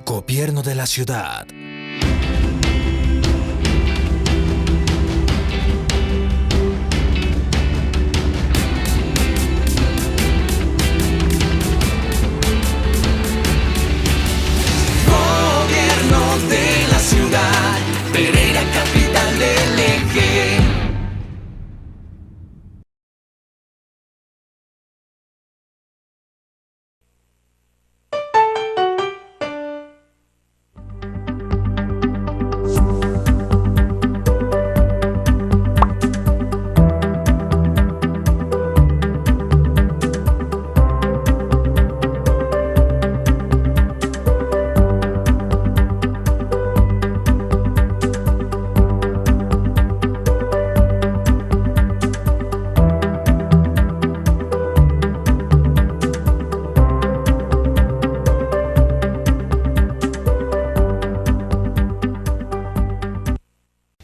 Gobierno de la Ciudad. Gobierno de la Ciudad, Pereira, capital del eje.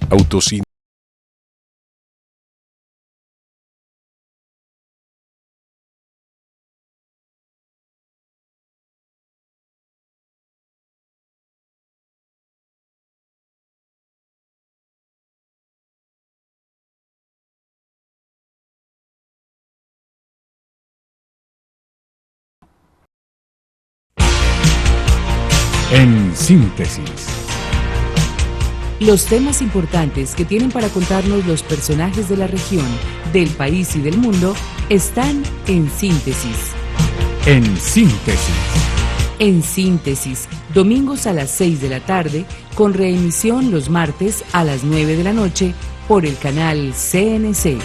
Autocine. En síntesis. Los temas importantes que tienen para contarnos los personajes de la región, del país y del mundo están en síntesis. En síntesis. En síntesis, domingos a las 6 de la tarde, con reemisión los martes a las 9 de la noche por el canal CNC.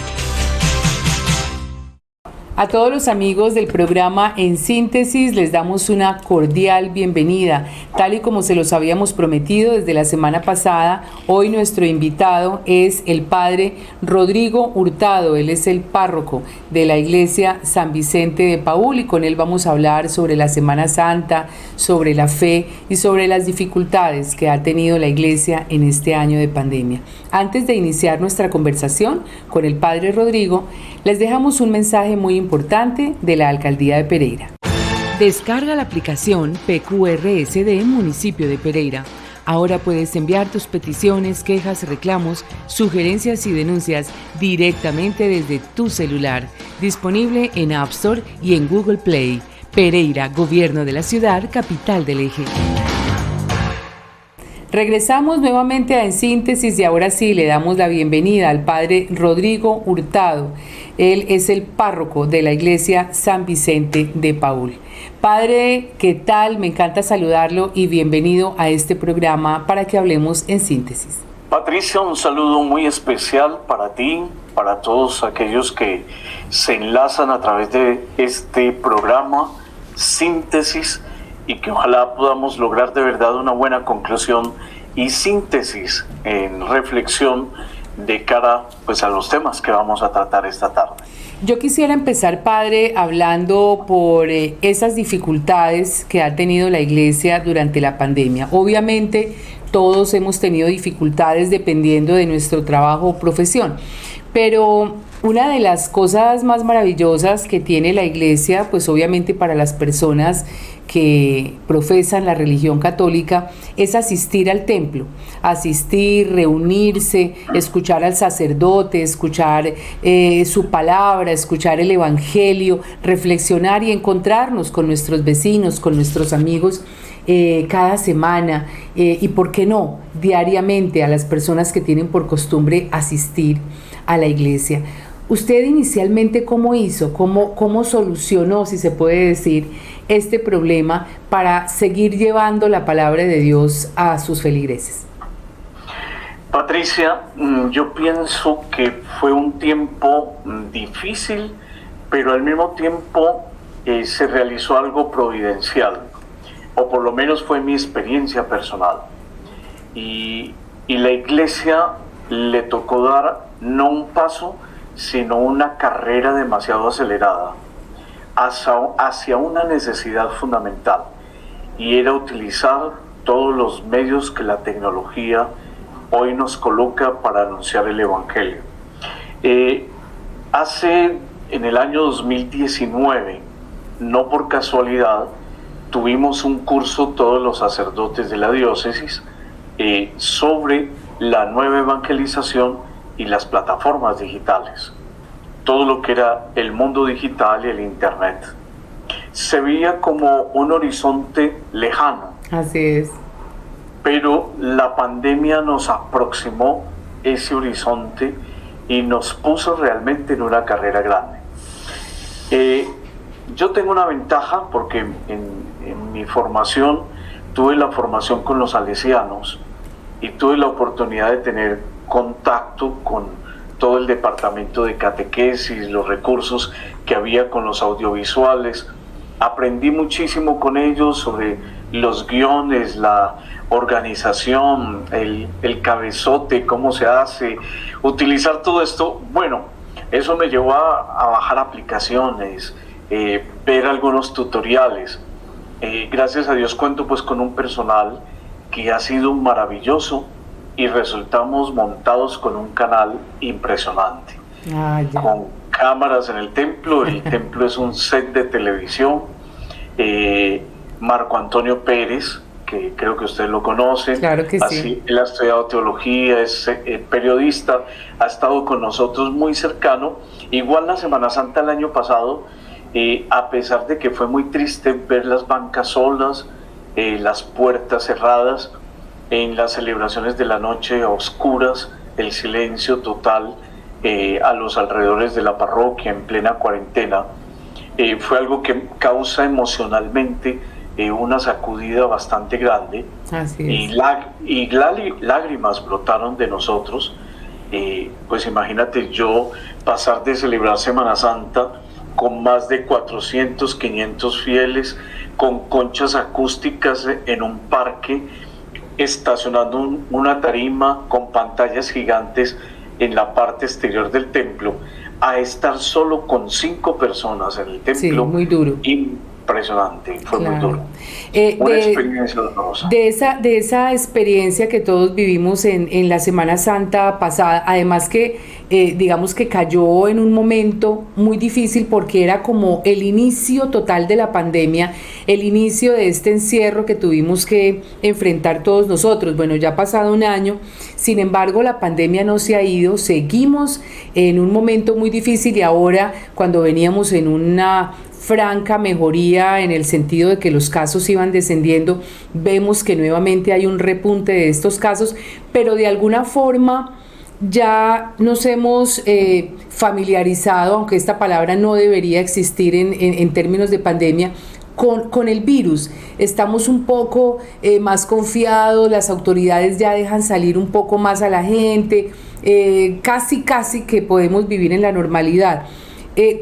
A todos los amigos del programa En Síntesis les damos una cordial bienvenida. Tal y como se los habíamos prometido desde la semana pasada, hoy nuestro invitado es el padre Rodrigo Hurtado. Él es el párroco de la iglesia San Vicente de Paúl y con él vamos a hablar sobre la Semana Santa, sobre la fe y sobre las dificultades que ha tenido la iglesia en este año de pandemia. Antes de iniciar nuestra conversación con el padre Rodrigo, les dejamos un mensaje muy importante de la Alcaldía de Pereira. Descarga la aplicación PQRSD Municipio de Pereira. Ahora puedes enviar tus peticiones, quejas, reclamos, sugerencias y denuncias directamente desde tu celular. Disponible en App Store y en Google Play. Pereira, Gobierno de la Ciudad, capital del eje. Regresamos nuevamente a En Síntesis y ahora sí le damos la bienvenida al padre Rodrigo Hurtado. Él es el párroco de la iglesia San Vicente de Paúl. Padre, ¿qué tal? Me encanta saludarlo y bienvenido a este programa para que hablemos en síntesis. Patricia, un saludo muy especial para ti, para todos aquellos que se enlazan a través de este programa Síntesis y que ojalá podamos lograr de verdad una buena conclusión y síntesis en reflexión de cara pues a los temas que vamos a tratar esta tarde. Yo quisiera empezar, padre, hablando por esas dificultades que ha tenido la iglesia durante la pandemia. Obviamente todos hemos tenido dificultades dependiendo de nuestro trabajo o profesión, pero una de las cosas más maravillosas que tiene la iglesia, pues obviamente para las personas que profesan la religión católica, es asistir al templo, asistir, reunirse, escuchar al sacerdote, escuchar su palabra, escuchar el evangelio, reflexionar y encontrarnos con nuestros vecinos, con nuestros amigos cada semana y, ¿por qué no?, diariamente a las personas que tienen por costumbre asistir a la iglesia. ¿Usted inicialmente cómo hizo, cómo solucionó, si se puede decir, este problema para seguir llevando la palabra de Dios a sus feligreses? Patricia, yo pienso que fue un tiempo difícil, pero al mismo tiempo se realizó algo providencial, o por lo menos fue mi experiencia personal. Y la iglesia le tocó dar no un paso, sino una carrera demasiado acelerada hacia una necesidad fundamental, y era utilizar todos los medios que la tecnología hoy nos coloca para anunciar el Evangelio. En el año 2019, no por casualidad, tuvimos un curso todos los sacerdotes de la diócesis sobre la nueva evangelización y las plataformas digitales, todo lo que era el mundo digital y el internet. Se veía como un horizonte lejano. Así es. Pero la pandemia nos aproximó ese horizonte y nos puso realmente en una carrera grande. Yo tengo una ventaja porque en mi formación tuve la formación con los salesianos y tuve la oportunidad de tener contacto con todo el departamento de catequesis, los recursos que había con los audiovisuales. Aprendí muchísimo con ellos sobre los guiones, la organización, el cabezote, cómo se hace, utilizar todo esto. Bueno, eso me llevó a bajar aplicaciones, ver algunos tutoriales. Gracias a Dios cuento pues con un personal que ha sido maravilloso y resultamos montados con un canal impresionante. Con cámaras en el templo es un set de televisión. Marco Antonio Pérez, que creo que usted lo conoce, claro que sí. Él ha estudiado teología, es periodista, ha estado con nosotros muy cercano. Igual la Semana Santa del año pasado, a pesar de que fue muy triste ver las bancas solas, las puertas cerradas, en las celebraciones de la noche a oscuras, el silencio total a los alrededores de la parroquia en plena cuarentena, fue algo que causa emocionalmente una sacudida bastante grande. Así es. Y lágrimas brotaron de nosotros. Pues imagínate yo pasar de celebrar Semana Santa con más de 400, 500 fieles, con conchas acústicas en un parque, estacionando una tarima con pantallas gigantes en la parte exterior del templo, a estar solo con 5 personas en el templo. Sí, muy duro. Impresionante, fue claro. muy duro. Una experiencia dolorosa. De esa experiencia que todos vivimos en la Semana Santa pasada, además que digamos que cayó en un momento muy difícil porque era como el inicio total de la pandemia, el inicio de este encierro que tuvimos que enfrentar todos nosotros. Bueno, ya ha pasado un año, sin embargo la pandemia no se ha ido, seguimos en un momento muy difícil y ahora cuando veníamos en una franca mejoría en el sentido de que los casos iban descendiendo, vemos que nuevamente hay un repunte de estos casos, pero de alguna forma ya nos hemos familiarizado, aunque esta palabra no debería existir en términos de pandemia, con el virus. Estamos un poco más confiados, las autoridades ya dejan salir un poco más a la gente, casi que podemos vivir en la normalidad.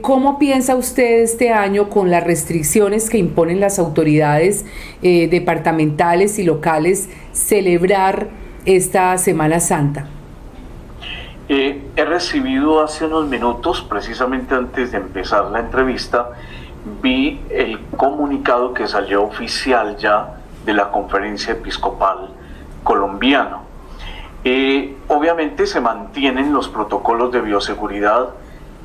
¿Cómo piensa usted este año con las restricciones que imponen las autoridades departamentales y locales celebrar esta Semana Santa? He recibido hace unos minutos, precisamente antes de empezar la entrevista, vi el comunicado que salió oficial ya de la Conferencia Episcopal Colombiana. Obviamente se mantienen los protocolos de bioseguridad.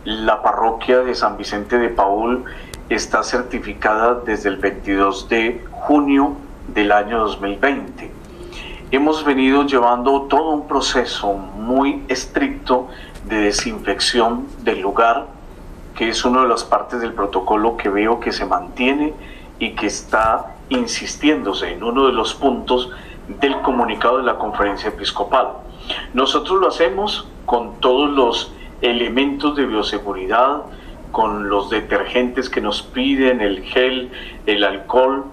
La parroquia de San Vicente de Paúl está certificada desde el 22 de junio del año 2020. Hemos venido llevando todo un proceso muy estricto de desinfección del lugar, que es una de las partes del protocolo que veo que se mantiene y que está insistiéndose en uno de los puntos del comunicado de la Conferencia Episcopal. Nosotros lo hacemos con todos los elementos de bioseguridad, con los detergentes que nos piden, el gel, el alcohol,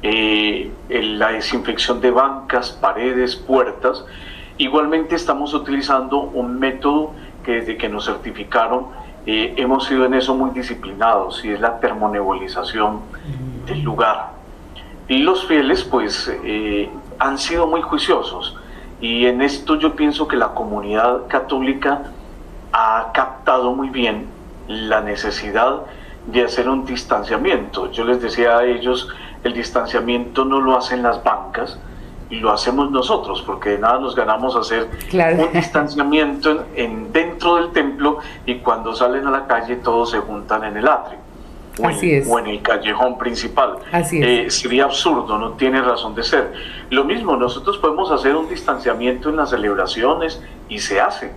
la desinfección de bancas, paredes, puertas. Igualmente estamos utilizando un método que desde que nos certificaron hemos sido en eso muy disciplinados, y es la termonebulización del lugar. Y los fieles pues han sido muy juiciosos, y en esto yo pienso que la comunidad católica ha captado muy bien la necesidad de hacer un distanciamiento. Yo les decía a ellos, el distanciamiento no lo hacen las bancas, y lo hacemos nosotros, porque de nada nos ganamos hacer un distanciamiento dentro del templo, y cuando salen a la calle todos se juntan en el atrio. Así es. o en el callejón principal. Así es. Sería absurdo, no tiene razón de ser. Lo mismo, nosotros podemos hacer un distanciamiento en las celebraciones y se hace.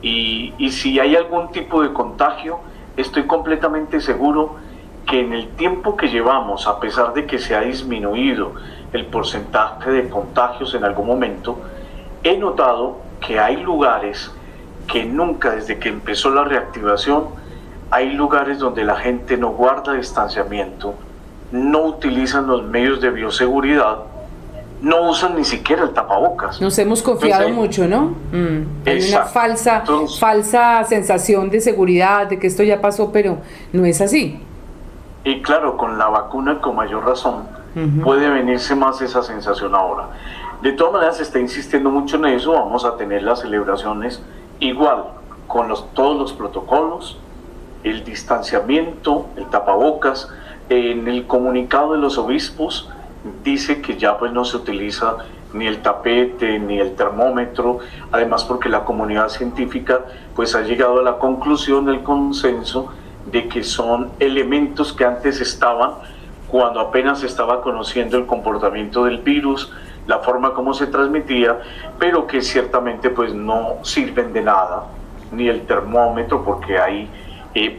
Y si hay algún tipo de contagio, estoy completamente seguro que en el tiempo que llevamos, a pesar de que se ha disminuido el porcentaje de contagios en algún momento, he notado que hay lugares que nunca, desde que empezó la reactivación, hay lugares donde la gente no guarda distanciamiento, no utilizan los medios de bioseguridad, no usan ni siquiera el tapabocas. Nos hemos confiado mucho, ¿no? Hay una falsa sensación de seguridad, de que esto ya pasó, pero no es así. Y claro, con la vacuna con mayor razón puede venirse más esa sensación ahora. De todas maneras, se está insistiendo mucho en eso. Vamos a tener las celebraciones igual, con todos los protocolos, el distanciamiento, el tapabocas. En el comunicado de los obispos dice que ya pues no se utiliza ni el tapete ni el termómetro, además porque la comunidad científica pues ha llegado a la conclusión, el consenso, de que son elementos que antes estaban cuando apenas se estaba conociendo el comportamiento del virus, la forma como se transmitía, pero que ciertamente pues no sirven de nada, ni el termómetro, porque hay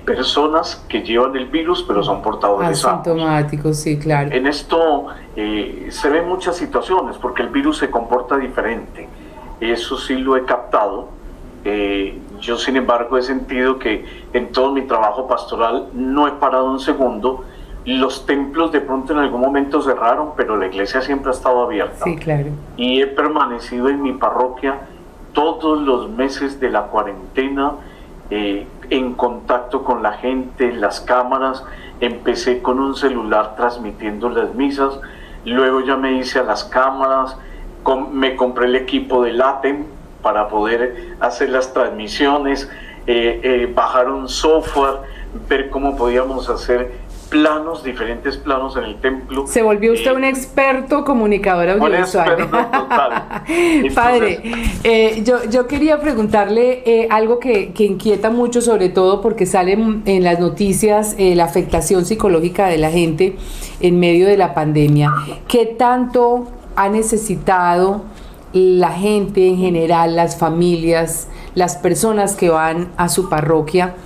personas que llevan el virus pero son portadores asintomáticos, sí, claro. En esto se ven muchas situaciones porque el virus se comporta diferente, eso sí lo he captado. Yo sin embargo he sentido que en todo mi trabajo pastoral no he parado un segundo. Los templos de pronto en algún momento cerraron, pero la iglesia siempre ha estado abierta. Sí, claro. Y he permanecido en mi parroquia todos los meses de la cuarentena, en contacto con la gente, en las cámaras. Empecé con un celular transmitiendo las misas, luego ya me hice a las cámaras, me compré el equipo de LATEM para poder hacer las transmisiones, bajar un software, ver cómo podíamos hacer diferentes planos en el templo. Se volvió usted un experto comunicador audiovisual. Un experto total. Padre, yo quería preguntarle algo que inquieta mucho, sobre todo porque sale en las noticias la afectación psicológica de la gente en medio de la pandemia. ¿Qué tanto ha necesitado la gente en general, las familias, las personas que van a su parroquia,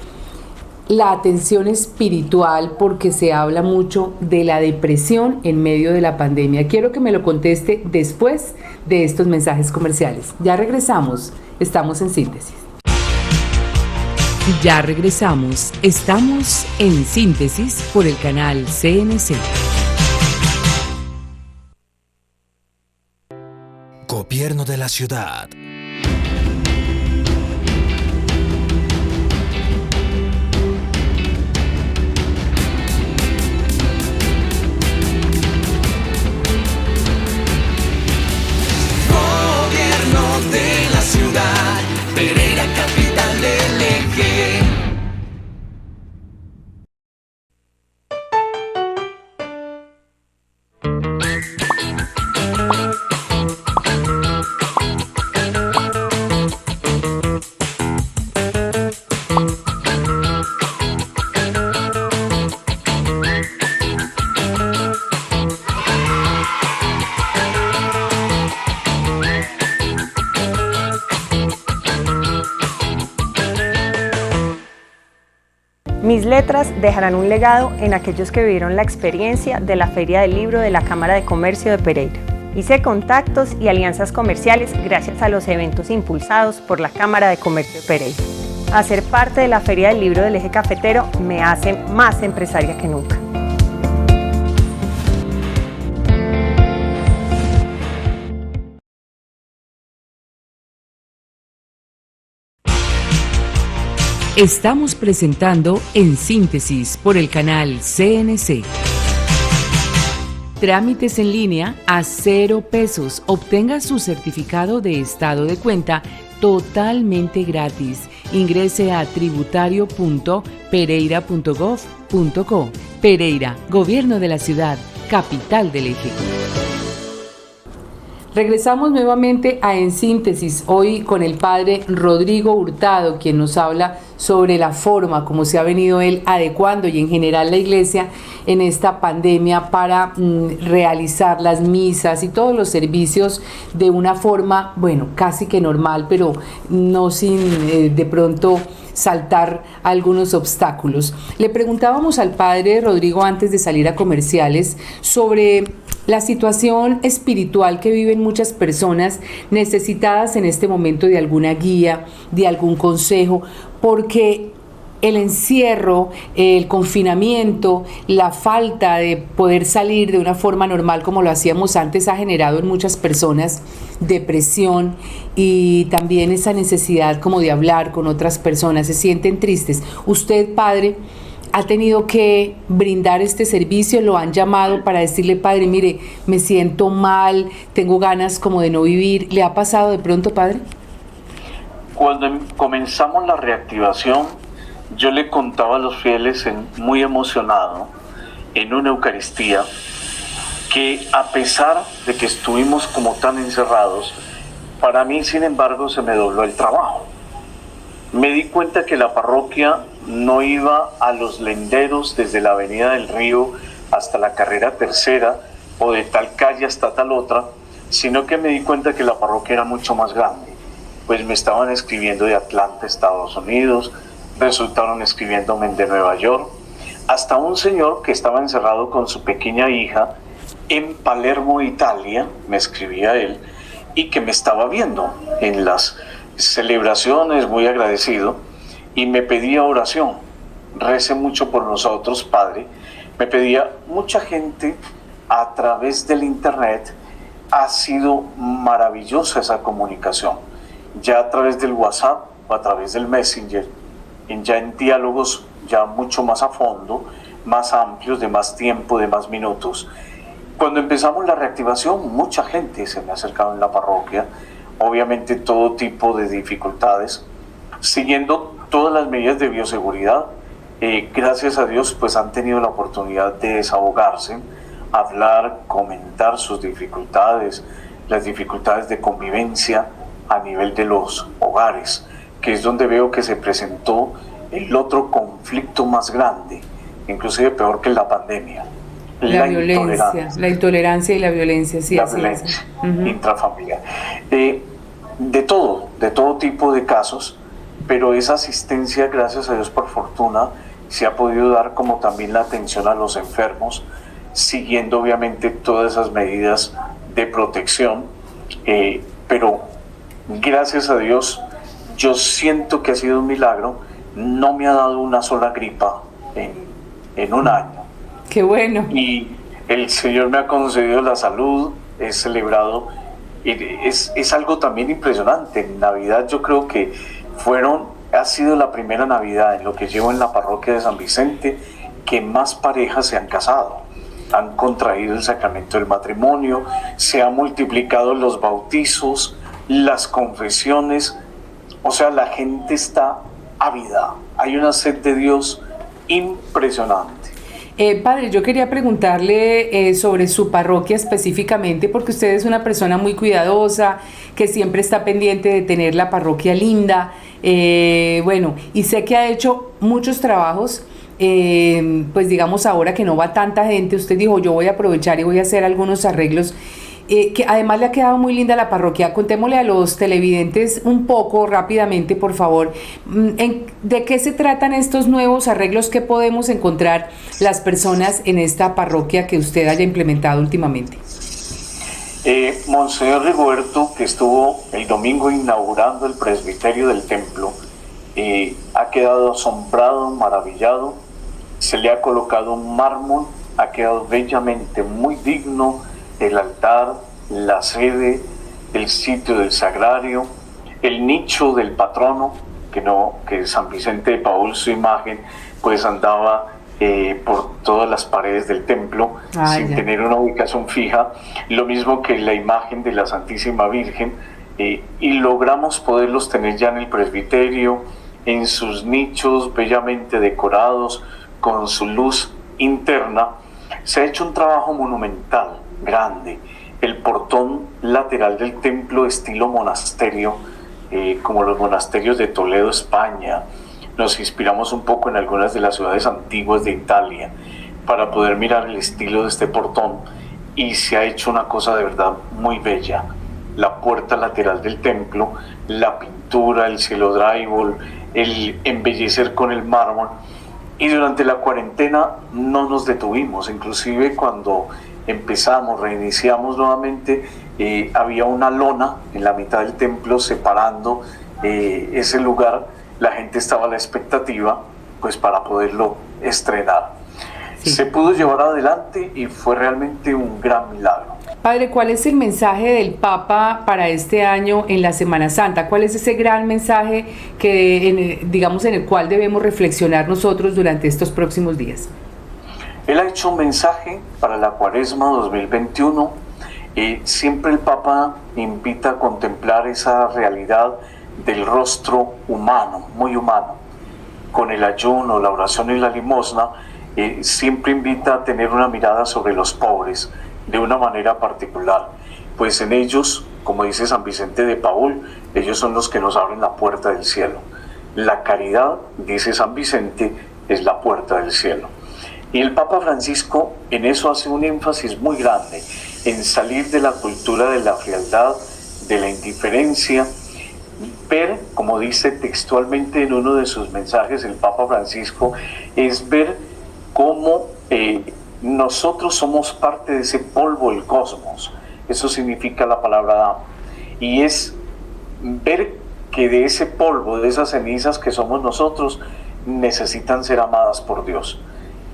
la atención espiritual, porque se habla mucho de la depresión en medio de la pandemia? Quiero que me lo conteste después de estos mensajes comerciales. Ya regresamos, estamos en Síntesis. Ya regresamos, estamos en Síntesis por el canal CNC. Gobierno de la Ciudad. De la ciudad, Pereira, capital del eje. Mis letras dejarán un legado en aquellos que vivieron la experiencia de la Feria del Libro de la Cámara de Comercio de Pereira. Hice contactos y alianzas comerciales gracias a los eventos impulsados por la Cámara de Comercio de Pereira. Hacer parte de la Feria del Libro del Eje Cafetero me hace más empresaria que nunca. Estamos presentando En Síntesis por el canal CNC. Trámites en línea a 0 pesos. Obtenga su certificado de estado de cuenta totalmente gratis. Ingrese a tributario.pereira.gov.co. Pereira, Gobierno de la Ciudad, capital del eje. Regresamos nuevamente a En Síntesis, hoy con el padre Rodrigo Hurtado, quien nos habla sobre la forma como se ha venido él adecuando y en general la iglesia en esta pandemia para realizar las misas y todos los servicios de una forma, bueno, casi que normal, pero no sin de pronto saltar algunos obstáculos. Le preguntábamos al padre Rodrigo antes de salir a comerciales sobre la situación espiritual que viven muchas personas necesitadas en este momento de alguna guía, de algún consejo, porque el encierro, el confinamiento, la falta de poder salir de una forma normal como lo hacíamos antes ha generado en muchas personas depresión y también esa necesidad como de hablar con otras personas, se sienten tristes. Usted, padre, ha tenido que brindar este servicio, lo han llamado para decirle, padre, mire, me siento mal, tengo ganas como de no vivir. ¿Le ha pasado de pronto, padre? Cuando comenzamos la reactivación, yo le contaba a los fieles, muy emocionado, en una Eucaristía, que a pesar de que estuvimos como tan encerrados, para mí, sin embargo, se me dobló el trabajo. Me di cuenta que la parroquia no iba a los lenderos desde la Avenida del Río hasta la Carrera Tercera o de tal calle hasta tal otra, sino que me di cuenta que la parroquia era mucho más grande. Pues me estaban escribiendo de Atlanta, Estados Unidos, resultaron escribiéndome de Nueva York, hasta un señor que estaba encerrado con su pequeña hija en Palermo, Italia, me escribía él, y que me estaba viendo en las celebraciones, muy agradecido, y me pedía oración. Rece mucho por nosotros, Padre. Me pedía mucha gente a través del internet. Ha sido maravillosa esa comunicación, ya a través del WhatsApp o a través del Messenger, ya en diálogos ya mucho más a fondo, más amplios, de más tiempo, de más minutos. Cuando empezamos la reactivación, mucha gente se me ha acercado en la parroquia, obviamente todo tipo de dificultades, siguiendo todas las medidas de bioseguridad. Gracias a Dios, pues han tenido la oportunidad de desahogarse, hablar, comentar sus dificultades, las dificultades de convivencia a nivel de los hogares, que es donde veo que se presentó el otro conflicto más grande, inclusive peor que la pandemia. La violencia, la intolerancia y la violencia, sí, la así violencia es. intrafamiliar. De todo tipo de casos, pero esa asistencia, gracias a Dios por fortuna, se ha podido dar, como también la atención a los enfermos, siguiendo obviamente todas esas medidas de protección, pero gracias a Dios yo siento que ha sido un milagro, no me ha dado una sola gripa en un año. ¡Qué bueno! Y el Señor me ha concedido la salud, he celebrado, es algo también impresionante. En Navidad yo creo que ha sido la primera Navidad en lo que llevo en la parroquia de San Vicente que más parejas se han casado, han contraído el sacramento del matrimonio, se han multiplicado los bautizos, las confesiones, o sea, la gente está ávida, hay una sed de Dios impresionante. Padre, yo quería preguntarle sobre su parroquia específicamente, porque usted es una persona muy cuidadosa, que siempre está pendiente de tener la parroquia linda, bueno, y sé que ha hecho muchos trabajos, pues digamos ahora que no va tanta gente, usted dijo, yo voy a aprovechar y voy a hacer algunos arreglos, que además le ha quedado muy linda la parroquia. Contémosle a los televidentes un poco rápidamente, por favor, de qué se tratan estos nuevos arreglos que podemos encontrar las personas en esta parroquia que usted haya implementado últimamente. Monseñor Rigoberto, que estuvo el domingo inaugurando el presbiterio del templo, ha quedado asombrado, maravillado, se le ha colocado un mármol, ha quedado bellamente, muy digno, el altar, la sede, el sitio del sagrario, el nicho del patrono, que San Vicente de Paúl, su imagen, pues andaba por todas las paredes del templo sin tener una ubicación fija, lo mismo que la imagen de la Santísima Virgen, y logramos poderlos tener ya en el presbiterio, en sus nichos bellamente decorados, con su luz interna. Se ha hecho un trabajo monumental, grande, el portón lateral del templo estilo monasterio, como los monasterios de Toledo, España. Nos inspiramos un poco en algunas de las ciudades antiguas de Italia para poder mirar el estilo de este portón, y se ha hecho una cosa de verdad muy bella. La puerta lateral del templo, la pintura, el cielo drywall, el embellecer con el mármol. Y durante la cuarentena no nos detuvimos, inclusive cuando empezamos, reiniciamos nuevamente, había una lona en la mitad del templo separando ese lugar. La gente estaba a la expectativa pues para poderlo estrenar. Sí. Se pudo llevar adelante y fue realmente un gran milagro. Padre, ¿cuál es el mensaje del Papa para este año en la Semana Santa? ¿Cuál es ese gran mensaje que, digamos, en el cual debemos reflexionar nosotros durante estos próximos días? Él ha hecho un mensaje para la Cuaresma 2021. Siempre el Papa invita a contemplar esa realidad del rostro humano, muy humano. Con el ayuno, la oración y la limosna, siempre invita a tener una mirada sobre los pobres, de una manera particular, pues en ellos, como dice San Vicente de Paúl, ellos son los que nos abren la puerta del cielo. La caridad, dice San Vicente, es la puerta del cielo. Y el Papa Francisco en eso hace un énfasis muy grande, en salir de la cultura de la frialdad, de la indiferencia, ver, como dice textualmente en uno de sus mensajes el Papa Francisco, es ver cómo nosotros somos parte de ese polvo del cosmos. Eso significa la palabra Adán. Y es ver que de ese polvo, de esas cenizas que somos nosotros, necesitan ser amadas por Dios.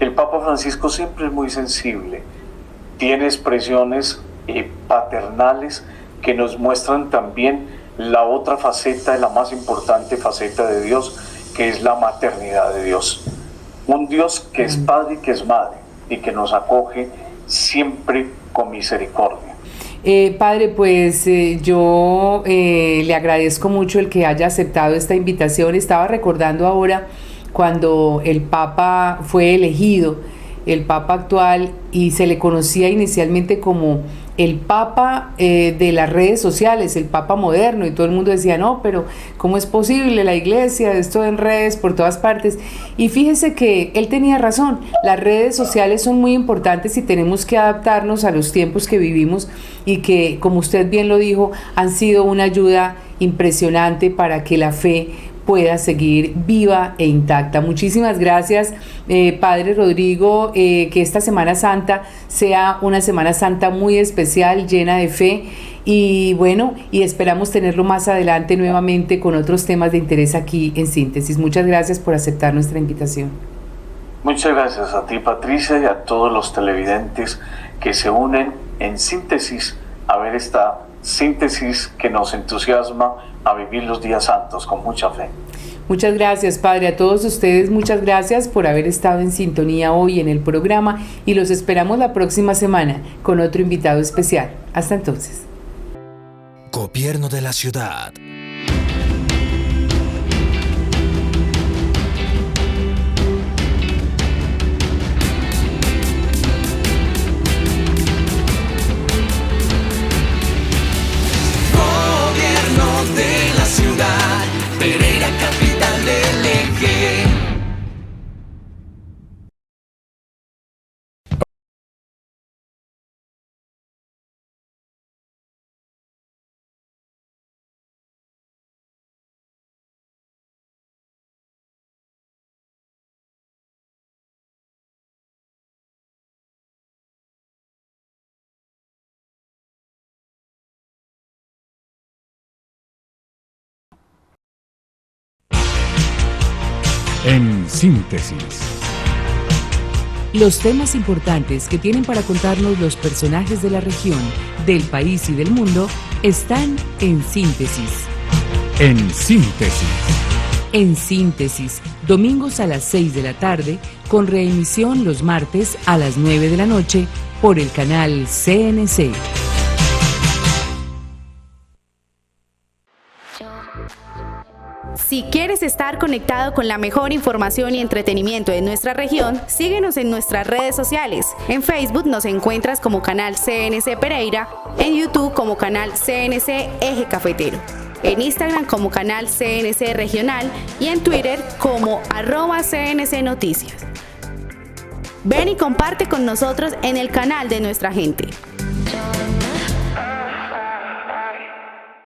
El Papa Francisco siempre es muy sensible. Tiene expresiones paternales que nos muestran también la otra faceta, la más importante faceta de Dios, que es la maternidad de Dios. Un Dios que es padre y que es madre, y que nos acoge siempre con misericordia. Padre, pues yo le agradezco mucho el que haya aceptado esta invitación. Estaba recordando ahora cuando el Papa fue elegido, el Papa actual, y se le conocía inicialmente como el Papa de las redes sociales, el Papa moderno, y todo el mundo decía, no, pero ¿cómo es posible la iglesia, esto en redes por todas partes? Y fíjese que él tenía razón, las redes sociales son muy importantes y tenemos que adaptarnos a los tiempos que vivimos, y que, como usted bien lo dijo, han sido una ayuda impresionante para que la fe pueda seguir viva e intacta. Muchísimas gracias, Padre Rodrigo, que esta Semana Santa sea una Semana Santa muy especial, llena de fe, y bueno, y esperamos tenerlo más adelante nuevamente con otros temas de interés aquí en Síntesis. Muchas gracias por aceptar nuestra invitación. Muchas gracias a ti, Patricia, y a todos los televidentes que se unen en Síntesis a ver esta síntesis que nos entusiasma a vivir los días santos con mucha fe. Muchas gracias, Padre. A todos ustedes, muchas gracias por haber estado en sintonía hoy en el programa, y los esperamos la próxima semana con otro invitado especial. Hasta entonces. Gobierno de la Ciudad. Ciudad, Pereira, capital del Eje. En Síntesis. Los temas importantes que tienen para contarnos los personajes de la región, del país y del mundo están en Síntesis. En Síntesis. En Síntesis, domingos a las 6 de la tarde, con reemisión los martes a las 9 de la noche por el canal CNC. Si quieres estar conectado con la mejor información y entretenimiento de nuestra región, síguenos en nuestras redes sociales. En Facebook nos encuentras como Canal CNC Pereira, en YouTube como Canal CNC Eje Cafetero, en Instagram como Canal CNC Regional y en Twitter como @CNC Noticias. Ven y comparte con nosotros en el canal de nuestra gente.